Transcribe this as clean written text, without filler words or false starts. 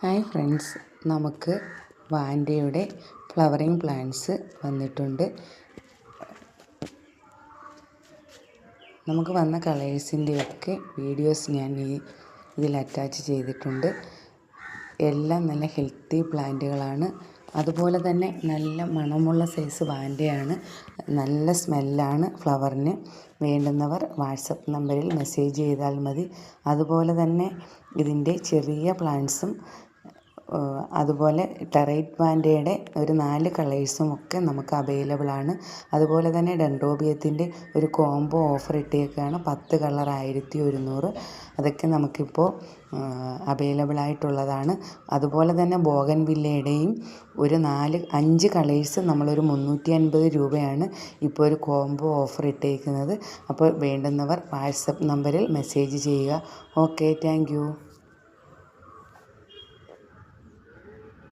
Hi friends, നമുക്ക് വാൻഡയുടെ flowering plants വന്നിട്ടുണ്ട്. നമുക്ക് വന്ന കളേഴ്സിൻ്റെയൊക്കെ വീഡിയോസ് ഞാൻ ഇതിൽ അറ്റാച്ച് ചെയ്തിട്ടുണ്ട്. എല്ലാം നല്ല ഹെൽത്തി പ്ലാന്റുകളാണ്. അതുപോലെ തന്നെ നല്ല മണമുള്ള സൈസ് വാൻഡയാണ്. നല്ല സ്മെല്ലാണ് ഫ്ലവറിന്. വേണ്ടുന്നവർ വാട്സപ്പ് നമ്പറിൽ മെസ്സേജ് ചെയ്താൽ മതി. അതുപോലെ തന്നെ ഇതിൻ്റെ ചെറിയ പ്ലാന്റ്സും അതുപോലെ ടെറൈറ്റ് വാൻഡയുടെ ഒരു 4 കളേഴ്സും ഒക്കെ നമുക്ക് അവൈലബിൾ ആണ്. അതുപോലെ തന്നെ ഡെൻഡ്രോബിയത്തിൻ്റെ ഒരു കോംബോ ഓഫർ ഇട്ടേക്കാണ്. 10 കളർ 1100. അതൊക്കെ നമുക്കിപ്പോൾ അവൈലബിൾ ആയിട്ടുള്ളതാണ്. അതുപോലെ തന്നെ ബോഗൻവില്ലയുടെയും ഒരു 5 കളേഴ്സ് നമ്മളൊരു 350 രൂപയാണ് ഇപ്പോൾ ഒരു കോംബോ ഓഫർ ഇട്ടേക്കുന്നത്. അപ്പോൾ വേണ്ടുന്നവർ വാട്സപ്പ് നമ്പറിൽ മെസ്സേജ് ചെയ്യുക. Okay, thank you.